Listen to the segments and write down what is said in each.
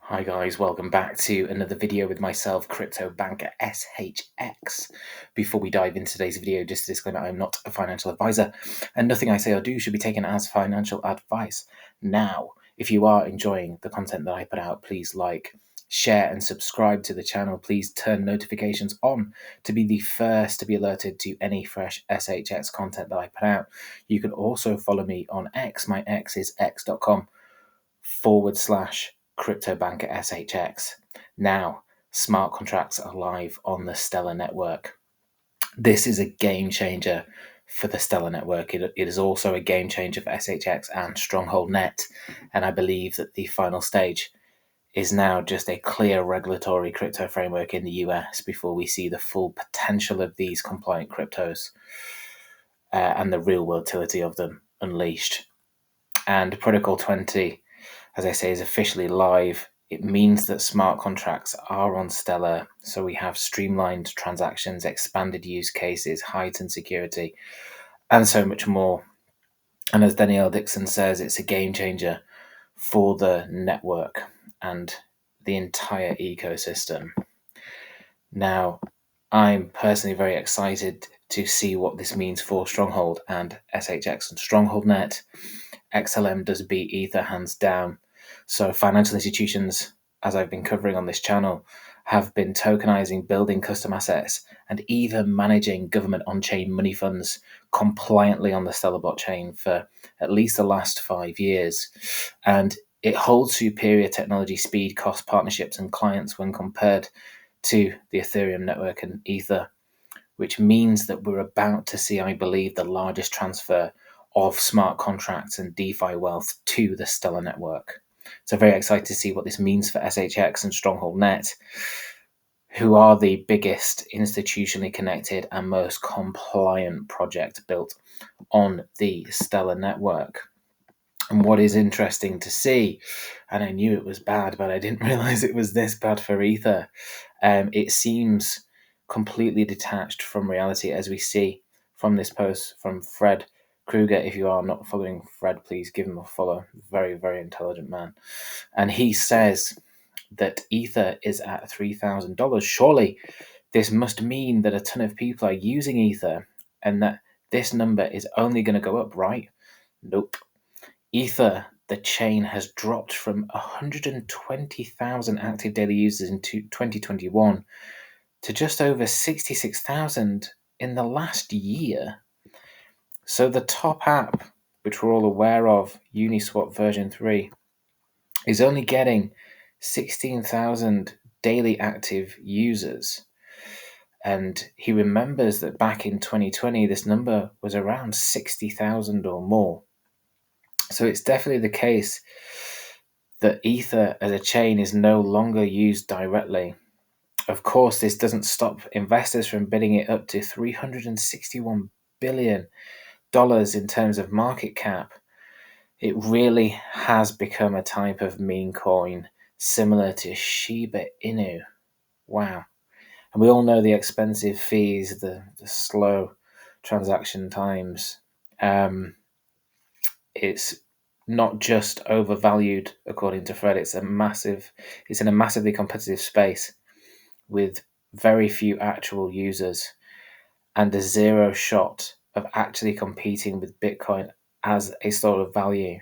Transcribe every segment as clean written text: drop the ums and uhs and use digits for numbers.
Hi guys, welcome back to another video with myself, crypto banker SHX. Before we dive into today's video, just a disclaimer, I'm not a financial advisor and nothing I say or do should be taken as financial advice. Now, if you are enjoying the content that I put out, please like, share and subscribe to the channel. Please turn notifications on to be the first to be alerted to any fresh SHX content that I put out. You can also follow me on X. My X is x.com/CryptoBanker SHX. Now, smart contracts are live on the Stellar network. This is a game changer for the Stellar network. It is also a game changer for SHX and Stronghold Net. And I believe that the final stage is now just a clear regulatory crypto framework in the US before we see the full potential of these compliant cryptos and the real world utility of them unleashed. And Protocol 20, as I say, is officially live. It means that smart contracts are on Stellar. So we have streamlined transactions, expanded use cases, heightened security, and so much more. And as Danielle Dixon says, it's a game changer for the network and the entire ecosystem. Now, I'm personally very excited to see what this means for Stronghold and SHX and Stronghold Net. XLM does beat Ether hands down. So financial institutions, as I've been covering on this channel, have been tokenizing, building custom assets, and even managing government on-chain money funds compliantly on the Stellar blockchain for at least the last 5 years. And it holds superior technology, speed, cost, partnerships, and clients when compared to the Ethereum network and Ether, which means that we're about to see, I believe, the largest transfer of smart contracts and DeFi wealth to the Stellar network. So very excited to see what this means for SHX and Stronghold Net, who are the biggest institutionally connected and most compliant project built on the Stellar network. And what is interesting to see, and I knew it was bad, but I didn't realize it was this bad for Ether. It seems completely detached from reality, as we see from this post from Fred Kruger. If you are not following Fred, please give him a follow. Very, very intelligent man. And he says that Ether is at $3,000. Surely this must mean that a ton of people are using Ether and that this number is only going to go up, right? Nope. Ether, the chain, has dropped from 120,000 active daily users in 2021 to just over 66,000 in the last year. So the top app, which we're all aware of, Uniswap version 3, is only getting 16,000 daily active users. And he remembers that back in 2020, this number was around 60,000 or more. So it's definitely the case that Ether as a chain is no longer used directly. Of course, this doesn't stop investors from bidding it up to $361 billion in terms of market cap. It really has become a type of meme coin similar to Shiba Inu. Wow. And we all know the expensive fees, the slow transaction times. It's not just overvalued, according to Fred. It's in a massively competitive space with very few actual users and a zero shot of actually competing with Bitcoin as a store of value.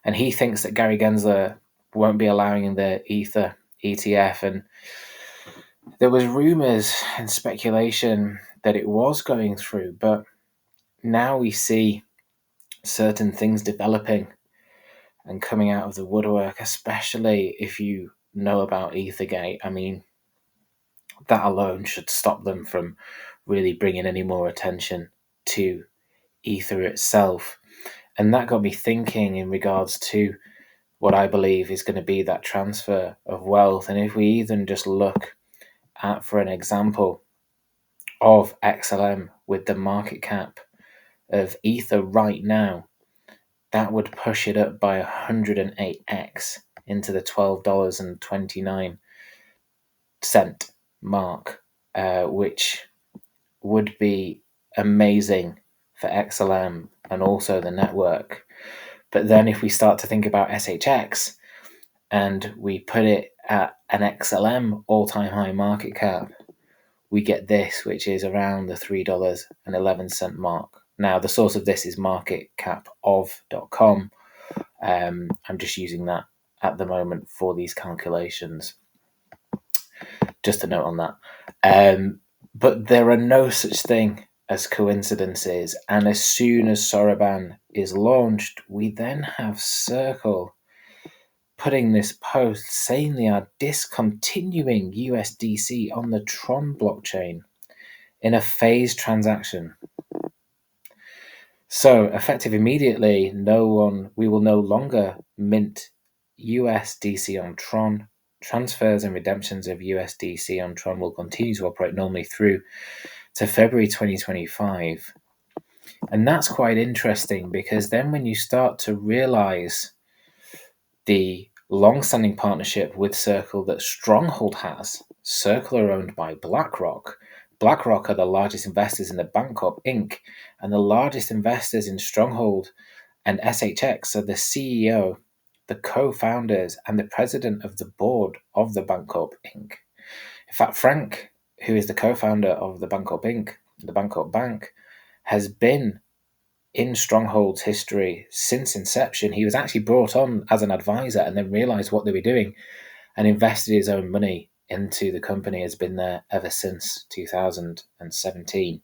And he thinks that Gary Gensler won't be allowing the Ether ETF. And there was rumors and speculation that it was going through, but now we see certain things developing and coming out of the woodwork, especially if you know about Ethergate. I mean, that alone should stop them from really bringing any more attention to Ether itself. And that got me thinking in regards to what I believe is going to be that transfer of wealth. And if we even just look at, for an example, of XLM with the market cap of Ether right now, that would push it up by 108x into the $12.29 mark, which would be amazing for XLM and also the network. But then if we start to think about SHX, and we put it at an XLM all-time high market cap, we get this, which is around the $3.11 mark. Now, the source of this is marketcapof.com. I'm just using that at the moment for these calculations. Just a note on that. But there are no such thing as coincidences. And as soon as Soroban is launched, we then have Circle putting this post saying they are discontinuing USDC on the Tron blockchain in a phased transaction. So effective immediately, we will no longer mint USDC on Tron. Transfers and redemptions of USDC on Tron will continue to operate normally through to February 2025. And that's quite interesting, because then when you start to realize the long-standing partnership with Circle that Stronghold has, Circle are owned by BlackRock. BlackRock are the largest investors in the Bancorp Inc. and the largest investors in Stronghold, and SHX are the CEO, the co-founders, and the president of the board of the Bancorp Inc. In fact, Frank, who is the co-founder of the Bancorp Inc., the Bancorp Bank, has been in Stronghold's history since inception. He was actually brought on as an advisor and then realized what they were doing and invested his own money into the company, has been there ever since 2017.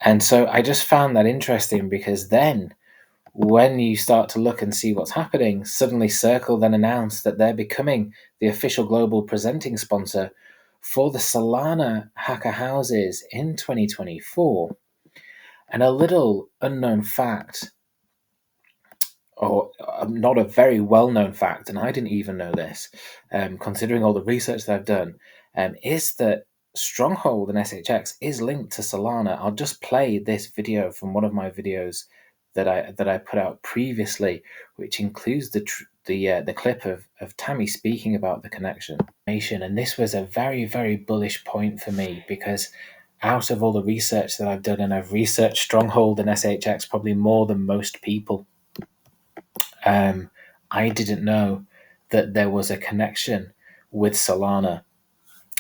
And so I just found that interesting, because then when you start to look and see what's happening, suddenly Circle then announced that they're becoming the official global presenting sponsor for the Solana Hacker Houses in 2024. And a little unknown fact, or not a very well-known fact, and I didn't even know this, considering all the research that I've done, is that Stronghold and SHX is linked to Solana. I'll just play this video from one of my videos that I put out previously, which includes the clip of Tammy speaking about the connection. And this was a very, very bullish point for me, because out of all the research that I've done, and I've researched Stronghold and SHX probably more than most people, I didn't know that there was a connection with Solana.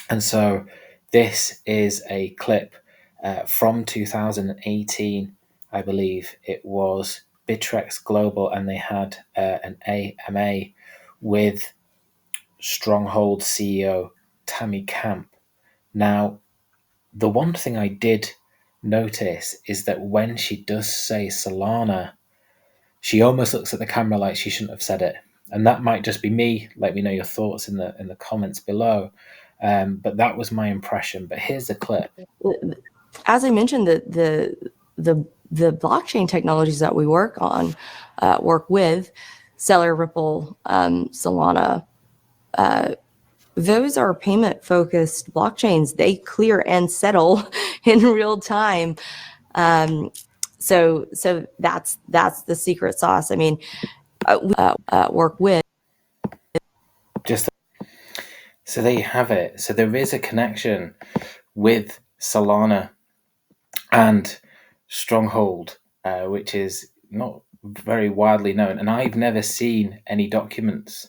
And so this is a clip from 2018, I believe it was Bittrex Global, and they had an AMA with Stronghold CEO Tammy Camp. Now, the one thing I did notice is that when she does say Solana, she almost looks at the camera like she shouldn't have said it. And that might just be me. Let me know your thoughts in the comments below. But that was my impression. But here's the clip. As I mentioned, the blockchain technologies that we work with, Stellar, Ripple, Solana, those are payment-focused blockchains. They clear and settle in real time. So that's the secret sauce. I mean, we work with. So there you have it. So there is a connection with Solana and Stronghold, which is not very widely known. And I've never seen any documents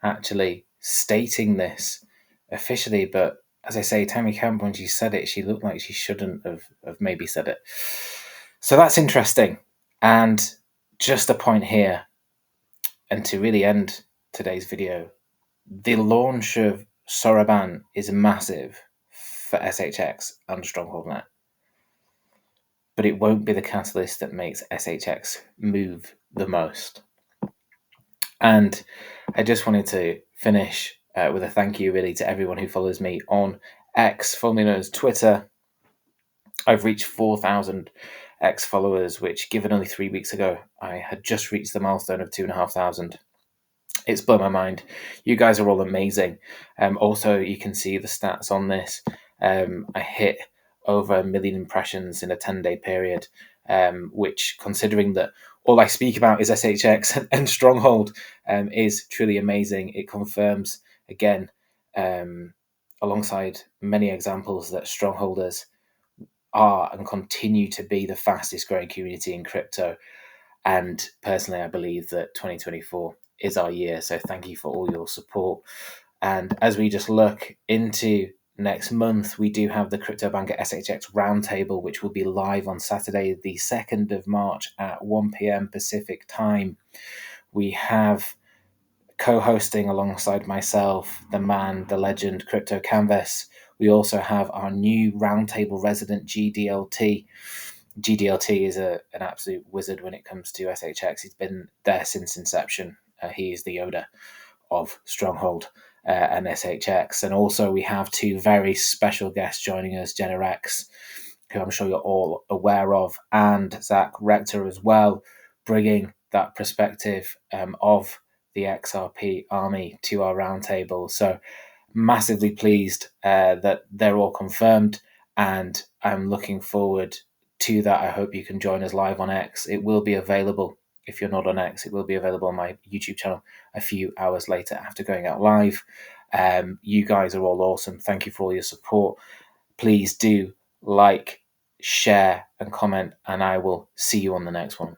actually stating this officially. But as I say, Tammy Camp, when she said it, she looked like she shouldn't have maybe said it. So that's interesting. And just a point here, and to really end today's video, the launch of Soroban is massive for SHX and StrongholdNet, but it won't be the catalyst that makes SHX move the most. And I just wanted to finish with a thank you really to everyone who follows me on X, formerly known as Twitter. I've reached 4,000 X followers, which, given only 3 weeks ago, I had just reached the milestone of 2,500. It's blown my mind. You guys are all amazing. Also, you can see the stats on this. I hit over 1 million impressions in a 10-day period, which, considering that all I speak about is SHX and Stronghold, is truly amazing. It confirms, again, alongside many examples, that Strongholders are and continue to be the fastest growing community in crypto. And personally, I believe that 2024 is our year. So thank you for all your support. And as we just look into next month, we do have the Crypto Banker SHX Roundtable, which will be live on Saturday, the 2nd of March at 1 p.m. Pacific time. We have co-hosting alongside myself, the man, the legend, Crypto Canvas. We also have our new Roundtable resident, GDLT. GDLT is an absolute wizard when it comes to SHX. He's been there since inception. He is the Yoda of Stronghold and SHX. And also we have two very special guests joining us, Generex, who I'm sure you're all aware of, and Zach Rector as well, bringing that perspective of the XRP army to our roundtable. So massively pleased that they're all confirmed, and I'm looking forward to that. I hope you can join us live on X. It will be available. If you're not on X, it will be available on my YouTube channel a few hours later after going out live. You guys are all awesome. Thank you for all your support. Please do like, share, and comment, and I will see you on the next one.